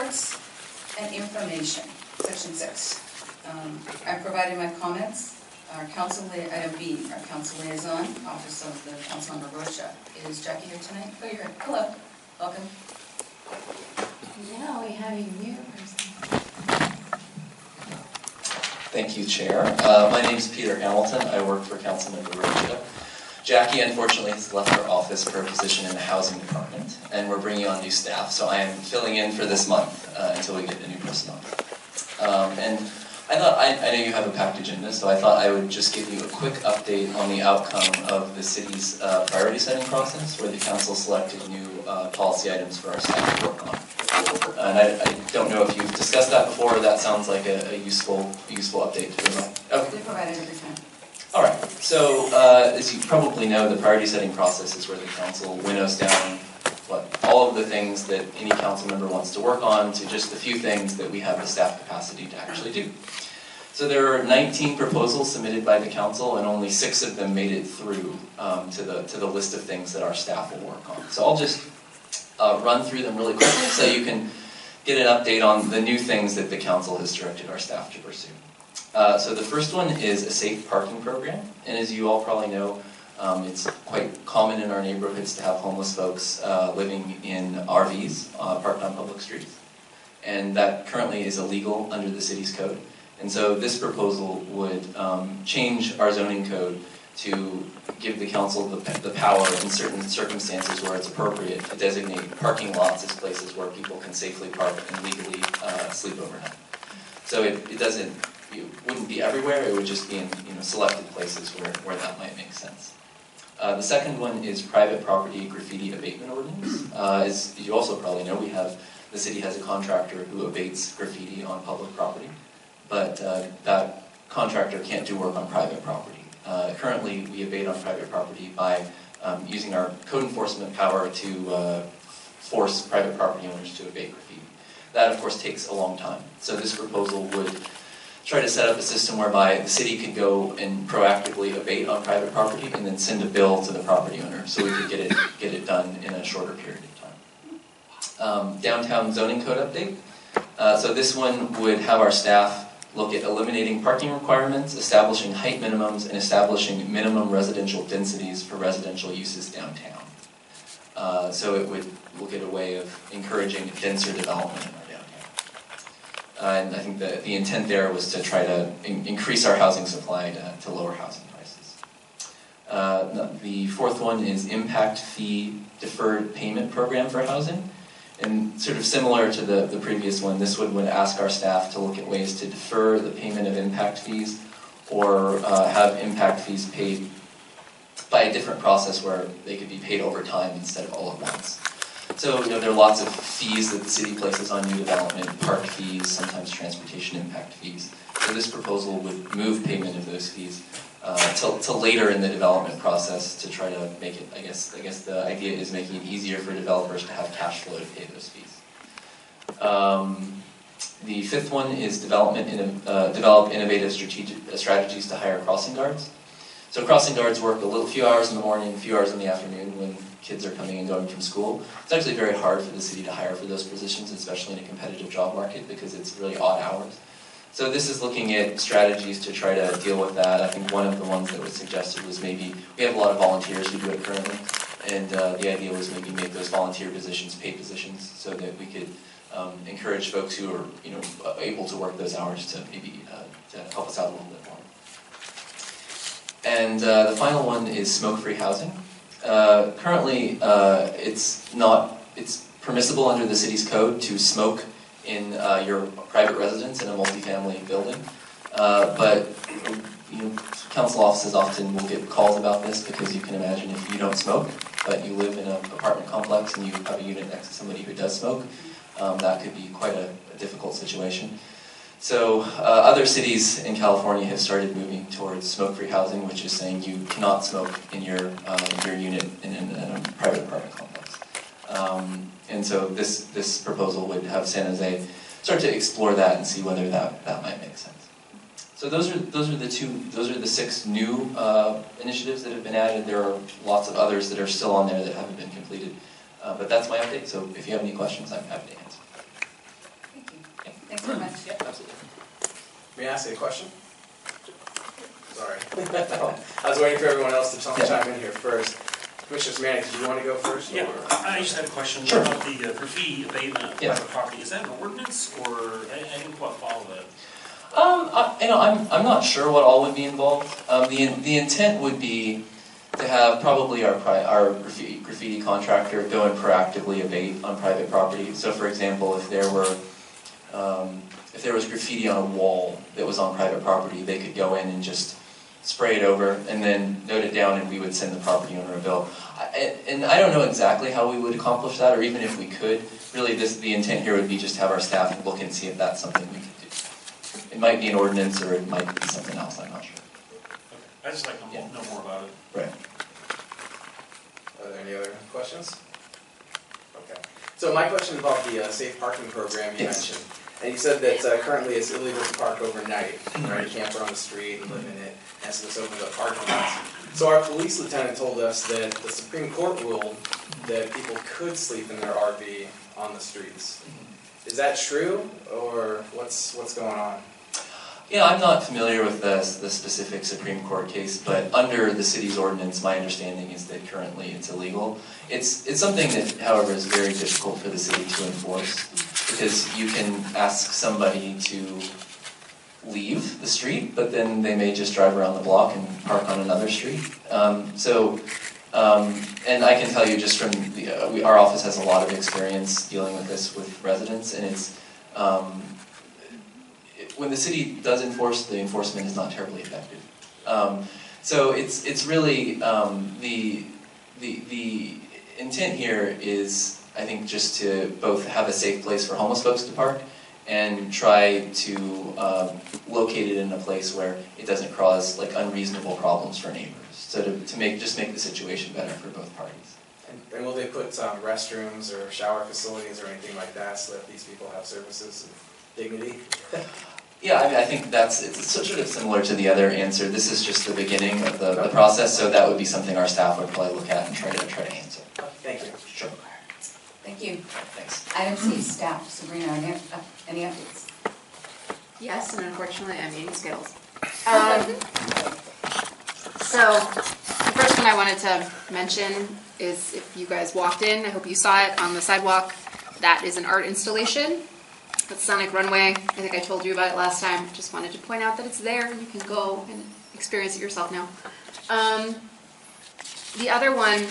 Reports and information, section 6. I'm providing my comments. Item B, our council liaison, Office of the Councilmember Rocha. Is Jackie here tonight? Oh, you're here. Hello. Welcome. Now we have a new person. Thank you, Chair. My name is Peter Hamilton. I work for Councilmember Rocha. Jackie, unfortunately, has left her office for a position in the housing department, and we're bringing on new staff, so I am filling in for this month until we get a new person on. And I thought, I know you have a packed agenda, so I thought I would just give you a quick update on the outcome of the city's priority setting process, where the council selected new policy items for our staff to work on. And I don't know if you've discussed that before, or that sounds like a useful update to provide. Okay. We provide it every time. All right, so as you probably know, the priority setting process is where the council winnows down all of the things that any council member wants to work on to just a few things that we have the staff capacity to actually do. So there are 19 proposals submitted by the council, and only 6 of them made it through to the list of things that our staff will work on. So I'll just run through them really quickly so you can get an update on the new things that the council has directed our staff to pursue. So the first one is a safe parking program, and as you all probably know, it's quite common in our neighborhoods to have homeless folks living in RVs parked on public streets, and that currently is illegal under the city's code. And so this proposal would change our zoning code to give the council the power in certain circumstances where it's appropriate to designate parking lots as places where people can safely park and legally sleep overnight. So it wouldn't be everywhere, it would just be in selected places where that might make sense. The second one is private property graffiti abatement ordinance. As you also probably know, the city has a contractor who abates graffiti on public property, but that contractor can't do work on private property. Currently, we abate on private property by using our code enforcement power to force private property owners to abate graffiti. That, of course, takes a long time. So this proposal would try to set up a system whereby the city could go and proactively abate on private property and then send a bill to the property owner so we could get it done in a shorter period of time. Downtown zoning code update. So this one would have our staff look at eliminating parking requirements, establishing height minimums, and establishing minimum residential densities for residential uses downtown. So it would look at a way of encouraging denser development in our downtown. And I think the intent there was to try to increase our housing supply to lower housing prices. The fourth one is impact fee deferred payment program for housing. And sort of similar to the previous one, this one would ask our staff to look at ways to defer the payment of impact fees or have impact fees paid by a different process where they could be paid over time instead of all at once. So there are lots of fees that the city places on new development, park fees, sometimes transportation impact fees. So this proposal would move payment of those fees till later in the development process to try to make it, I guess the idea is making it easier for developers to have cash flow to pay those fees. The fifth one is develop innovative strategies to hire crossing guards. So crossing guards work a few hours in the morning, a few hours in the afternoon when kids are coming and going from school. It's actually very hard for the city to hire for those positions, especially in a competitive job market, because it's really odd hours. So this is looking at strategies to try to deal with that. I think one of the ones that was suggested was maybe, we have a lot of volunteers who do it currently, and the idea was maybe make those volunteer positions paid positions so that we could encourage folks who are able to work those hours to maybe to help us out a little bit more. And the final one is smoke-free housing. Currently, it's permissible under the city's code to smoke in your private residence in a multifamily building, but council offices often will get calls about this because you can imagine if you don't smoke, but you live in an apartment complex and you have a unit next to somebody who does smoke, that could be quite a difficult situation. So other cities in California have started moving towards smoke-free housing, which is saying you cannot smoke in your unit in a private apartment complex. And so this proposal would have San Jose start to explore that and see whether that might make sense. So those are the 6 new initiatives that have been added. There are lots of others that are still on there that haven't been completed. But that's my update. So if you have any questions, I'm happy to answer. May I ask a question? Sorry. I was waiting for everyone else to chime in here first. Commissioner Smanik, did you want to go first? Yeah, or- I just had a question Sure. about the graffiti abatement of Yeah. private property. Is that an ordinance, or I didn't quite follow that? I'm not sure what all would be involved. The intent would be to have probably our graffiti contractor go and proactively abate on private property. So for example, if there was graffiti on a wall that was on private property, they could go in and just spray it over and then note it down, and we would send the property owner a bill. And I don't know exactly how we would accomplish that, or even if we could. Really, the intent here would be just to have our staff look and see if that's something we could do. It might be an ordinance, or it might be something else, I'm not sure. Okay. I just like to know more about it. Right. Are there any other questions? Okay. So my question about the safe parking program you mentioned. And you said that currently it's illegal to park overnight, right? You can't park on the street and live in it, and so this opens up parking lots. So our police lieutenant told us that the Supreme Court ruled that people could sleep in their RV on the streets. Is that true, or what's going on? Yeah, I'm not familiar with the specific Supreme Court case, but under the city's ordinance, my understanding is that currently it's illegal. It's something that, however, is very difficult for the city to enforce, because you can ask somebody to leave the street, but then they may just drive around the block and park on another street. And I can tell you just from our office has a lot of experience dealing with this with residents, and it's when the city does enforce, the enforcement is not terribly effective. So it's really the intent here is, I think, just to both have a safe place for homeless folks to park and try to locate it in a place where it doesn't cause like unreasonable problems for neighbors. So to make the situation better for both parties. And will they put restrooms or shower facilities or anything like that so that these people have services of dignity? Yeah, I mean, I think it's sort of similar to the other answer. This is just the beginning of the process, so that would be something our staff would probably look at and try to answer. Thank you. Sure. Thank you. Thanks. Item C, staff. Sabrina, any updates? Yes, and unfortunately, I'm eating Skittles. So, the first one I wanted to mention is, if you guys walked in, I hope you saw it on the sidewalk, that is an art installation. It's Sonic Runway. I think I told you about it last time. Just wanted to point out that it's there. You can go and experience it yourself now. The other one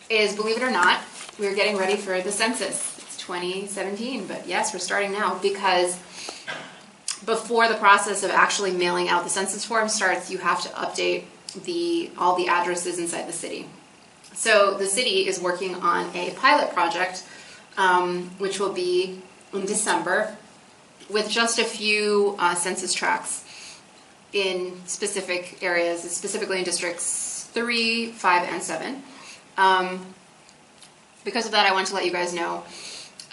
is, believe it or not, we're getting ready for the census. It's 2017, but yes, we're starting now, because before the process of actually mailing out the census form starts, you have to update all the addresses inside the city. So the city is working on a pilot project, which will be in December, with just a few census tracts in specific areas, specifically in districts 3, 5, and 7. Because of that, I want to let you guys know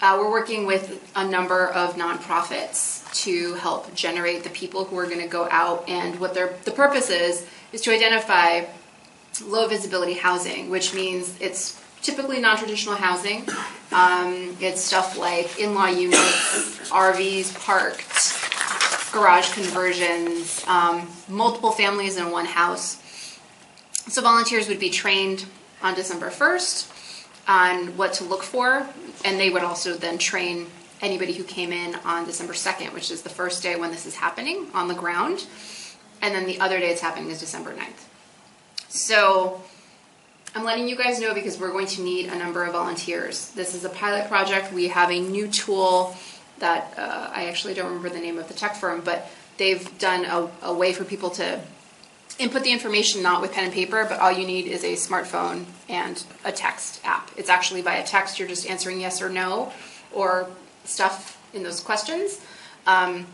we're working with a number of nonprofits to help generate the people who are going to go out, and what the purpose is to identify low visibility housing, which means it's typically non-traditional housing. It's stuff like in-law units, RVs parked, garage conversions, multiple families in one house. So volunteers would be trained on December 1st on what to look for, and they would also then train anybody who came in on December 2nd, which is the first day when this is happening on the ground, and then the other day it's happening is December 9th. So I'm letting you guys know because we're going to need a number of volunteers. This is a pilot project. We have a new tool that I actually don't remember the name of the tech firm, but they've done a way for people to input the information not with pen and paper, but all you need is a smartphone and a text app. It's actually via text. You're just answering yes or no or stuff in those questions. And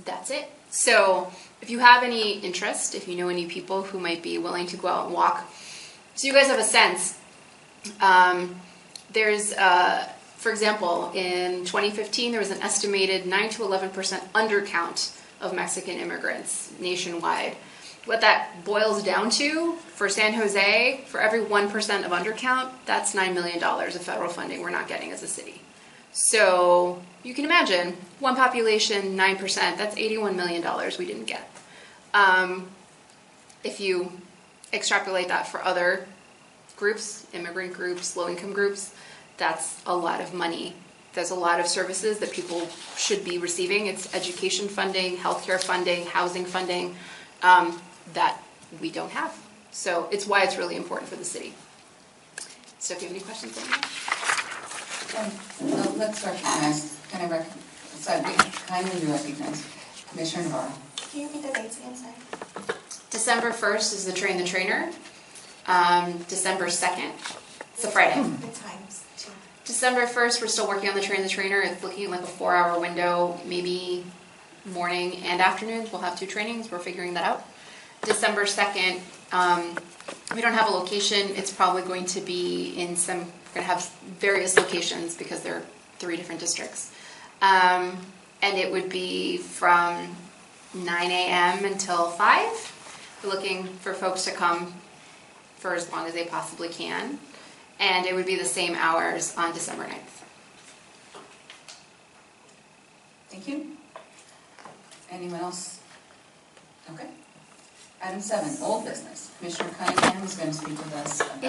that's it. So if you have any interest, if you know any people who might be willing to go out and walk, so you guys have a sense, there's, for example, in 2015, there was an estimated 9 to 11% undercount of Mexican immigrants nationwide. What that boils down to, for San Jose, for every 1% of undercount, that's $9 million of federal funding we're not getting as a city. So you can imagine, one population, 9%, that's $81 million we didn't get. If you extrapolate that for other groups, immigrant groups, low-income groups, that's a lot of money. There's a lot of services that people should be receiving. It's education funding, healthcare funding, housing funding, that we don't have. So it's why it's really important for the city. So if you have any questions, let me know. Let's recognize, kindly recognize Commissioner Navarro. Can you repeat the dates again, sorry? December 1st is the Train the Trainer. December 2nd, it's a Friday. The times, too. December 1st, we're still working on the Train the Trainer. It's looking like a 4-hour window, maybe morning and afternoons. We'll have 2 trainings. We're figuring that out. December 2nd, we don't have a location. It's probably going to be in we're going to have various locations because there are 3 different districts. And it would be from 9 a.m. until 5. We're looking for folks to come for as long as they possibly can. And it would be the same hours on December 9th. Thank you. Anyone else? Okay. Item 7, old business. Commissioner Cunningham is going to speak with us about